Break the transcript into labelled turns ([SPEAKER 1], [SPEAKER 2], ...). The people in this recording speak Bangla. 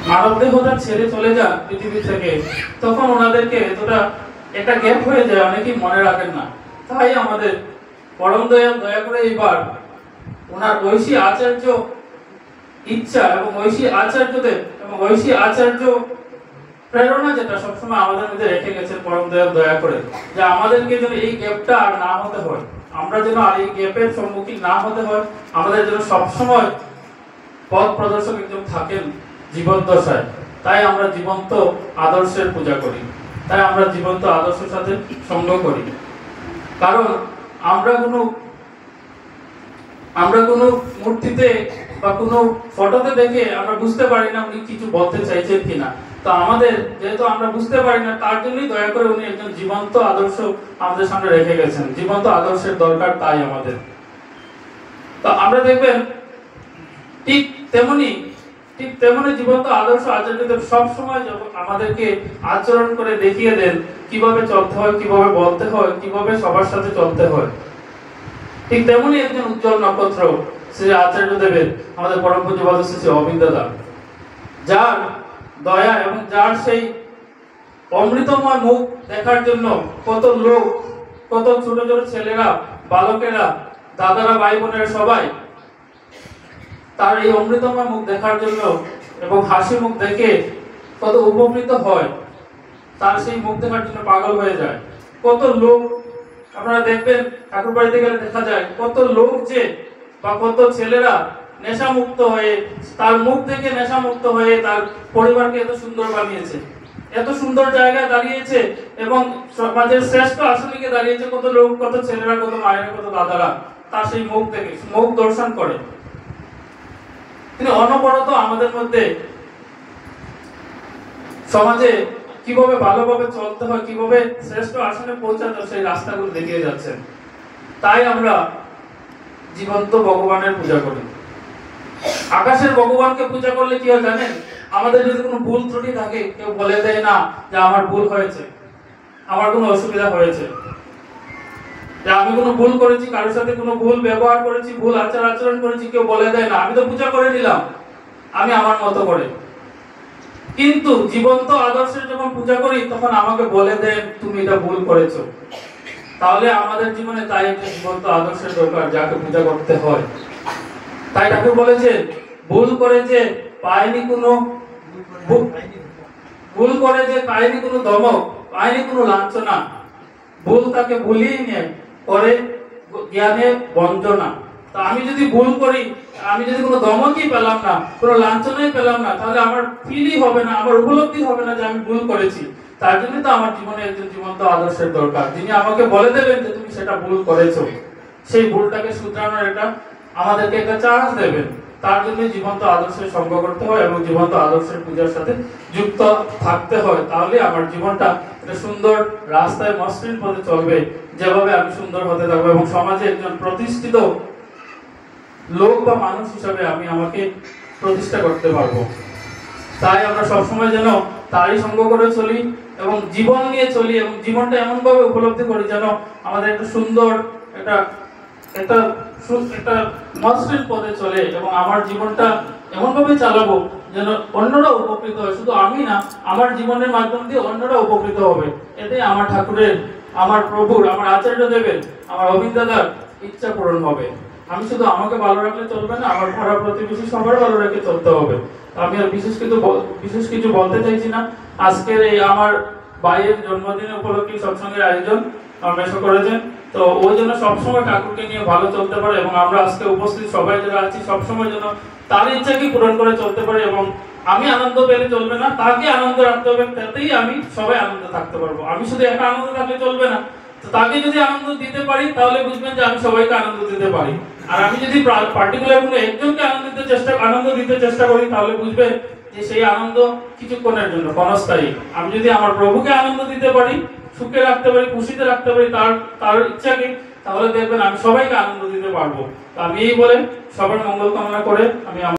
[SPEAKER 1] মানবদেহটা ছেড়ে চলে যান পৃথিবী থেকে, তখন ওনাদেরকে এতটা একটা গ্যাপ হয়ে যায়, অনেকেই মনে রাখেন না। তাই আমাদের পরম দয়াল দয়া করে এইবার ওনার ঐশী আচার্য ইচ্ছা এবং ঐশী আচার্যদের এবং ঐশী আচার্য প্রেরণা যেটা সবসময় আমাদের মধ্যে রেখে গেছেন পরম দয়াল দয়া করে, যে আমাদেরকে যেন এই গ্যাপটা আর না হতে হয়, আমরা যেন আর এই গ্যাপের সম্মুখীন না হতে হয়, আমাদের যেন সবসময় পথ প্রদর্শক একজন থাকেন জীবন দশায়। তাই আমরা জীবন্ত আদর্শের পূজা করি, তাই আমরা জীবন্ত আদর্শের সাথে সঙ্গ করি। কারণ আমরা কোনো মূর্তিতে বা কোনো ফটোতে দেখে আমরা বুঝতে পারি না উনি কিছু বলতে চাইছেন কিনা। তো আমাদের যেহেতু আমরা বুঝতে পারি না, তার জন্যই দয়া করে উনি একজন জীবন্ত আদর্শ আমাদের সামনে রেখে গেছেন। জীবন্ত আদর্শের দরকার তাই আমাদের। তো আমরা দেখবেন ঠিক তেমনি জীবন্ত আদর্শ আচার্যদেব সবসময় আমাদেরকে আচরণ করে দেখিয়ে দেন কিভাবে চলতে হয়, কিভাবে বলতে হয়, কিভাবে সবার সাথে চলতে হয়। ঠিক তেমনি একজন উজ্জ্বল নক্ষত্র শ্রী আচার্যদেবের আমাদের পরম পূজ্যপাদ শ্রী অরবিন্দ দাস, যার দয়া এবং যার সেই অমৃতময় মুখ দেখার জন্য কত লোক, কত ছোট ছোট ছেলেরা, বালকেরা, দাদারা, ভাই বোনেরা সবাই তার এই অমৃতময় মুখ দেখার জন্য এবং হাসি মুখ দেখে কত উপকৃত হয়, তার সেই মুখ দেখার জন্য পাগল হয়ে যায়। কত লোক আপনারা দেখবেন ঠাকুর বাড়িতে গেলে দেখা যায় কত লোক যে বা কত ছেলেরা নেশামুক্ত হয়ে, তার মুখ দেখে নেশামুক্ত হয়ে তার পরিবারকে এত সুন্দর বানিয়েছে, এত সুন্দর জায়গায় দাঁড়িয়েছে এবং সমাজের শ্রেষ্ঠ আসনে দাঁড়িয়েছে। কত লোক, কত ছেলেরা, কত মায়েরা, কত দাদারা তার সেই মুখ দেখে মুখ দর্শন করে। তিনি অনবরত আমাদের মধ্যে সমাজে কিভাবে ভালোভাবে চলতে হয়, কিভাবে শ্রেষ্ঠ আসনে পৌঁছাতে হয় সেই রাস্তাগুলো দেখিয়ে যাচ্ছেন। তাই আমরা জীবন্ত ভগবানের পূজা করি। আকাশের ভগবানকে পূজা করলে কি হয় জানেন? আমাদের যদি কোনো ভুল ত্রুটি থাকে, কেউ বলে দেয় না যে আমার ভুল হয়েছে, আমার কোনো অসুবিধা হয়েছে, যে আমি কোনো ভুল করেছি, কারোর সাথে কোনো ভুল ব্যবহার করেছি, ভুল আচার আচরণ করেছি, কেউ বলে দেয় না। আমি তো পূজা করে নিলাম আমি আমার মতো করে। কিন্তু জীবন্ত আদর্শের যখন পূজা করি তখন আমাকে বলে দেন তুমি এটা ভুল করেছো। তাহলে আমাদের জীবনে তাই একটা জীবন্ত আদর্শের দরকার, যাকে পূজা করতে হয়। তাই ঠাকুর বলেছে ভুল করে যে পায়নি কোনো দমক, পায়নি কোনো লাঞ্ছনা, ভুল তাকে ভুলিয়ে নিয়ে করে জ্ঞানে বঞ্চনা। তো আমি যদি ভুল করি, আমি যদি কোনো দমকই পেলাম না, কোনো লাঞ্ছনাই পেলাম না, তাহলে আমার ফিলই হবে না, আমার উপলব্ধি হবে না যে আমি ভুল করেছি। তার জন্য তো আমার জীবনে একজন জীবন্ত আদর্শের দরকার, যিনি আমাকে বলে দেবেন যে তুমি সেটা ভুল করেছো, সেই ভুলটাকে শুধরানোর এটা আমাদেরকে একটা চান্স দেবেন। তার জন্য জীবন্ত আদর্শের সঙ্গ করতে হয় এবং জীবন্ত আদর্শের পূজার সাথে যুক্ত থাকতে হয়। তাহলে আমার জীবনটা একটা সুন্দর রাস্তায় মসৃণ পথে চলবে, যেভাবে আমি সুন্দর হতে থাকবো এবং সমাজে একজন প্রতিষ্ঠিত লোক বা মানুষ হিসাবে আমি আমাকে প্রতিষ্ঠা করতে পারবো। তাই আমরা সবসময় যেন তারই সঙ্গ করে চলি এবং জীবন নিয়ে চলি এবং জীবনটা এমন ভাবে উপলব্ধি করি যেন আমাদের একটা সুন্দর একটা মসৃণ পথে চলে এবং আমার জীবনটা এমন ভাবে চালাবো যেন অন্যরা উপকৃত হয়। শুধু আমি না, আমার জীবনের মাধ্যম দিয়ে অন্যরা উপকৃত হবে। এতে আমার ঠাকুরের, আমার প্রভুর, আমার আচার্য দেবের, আমার অরবিন্দ দাদার ইচ্ছা পূরণ হবে। আমি শুধু আমাকে ভালো রাখলে চলবে না, আমার পাড়া প্রতিবেশী সবার ভালো রেখে চলতে হবে। আমি আর বিশেষ কিছু বলতে চাইছি না। আজকের এই আমার ভাইয়ের জন্মদিনে উপলক্ষে সৎসঙ্গের আয়োজন মেশো করেছেন, তো ওই জন্য সবসময় ঠাকুরকে নিয়ে ভালো চলতে পারে এবং আমরা আজকে উপস্থিত সবাই যারা আছি সবসময় যেন তার ইচ্ছাকে পূরণ করে চলতে পারি এবং আমি আনন্দ পেলে চলবে না, তাকে আনন্দ রাখতে হবে, তাতেই আমি সবাই আনন্দ থাকতে পারবো। আমি শুধু একা আনন্দ থাকলে চলবে না, তো তাকে যদি আনন্দ দিতে পারি তাহলে বুঝবেন যে আমি সবাইকে আনন্দ দিতে পারি। আর আমি যদি পার্টিকুলার কোনো একজনকে আনন্দ দিতে চেষ্টা করি তাহলে বুঝবেন যে সেই আনন্দ কিছুক্ষণের জন্য, ক্ষণস্থায়ী। আমি যদি আমার প্রভুকে আনন্দ দিতে পারি, সুখে রাখতে পারি, খুশিতে রাখতে পারি তার ইচ্ছাকে, তাহলে দেখবেন আমি সবাইকে আনন্দ দিতে পারবো। তো আমি এই বলে সবার মঙ্গল কামনা করে আমি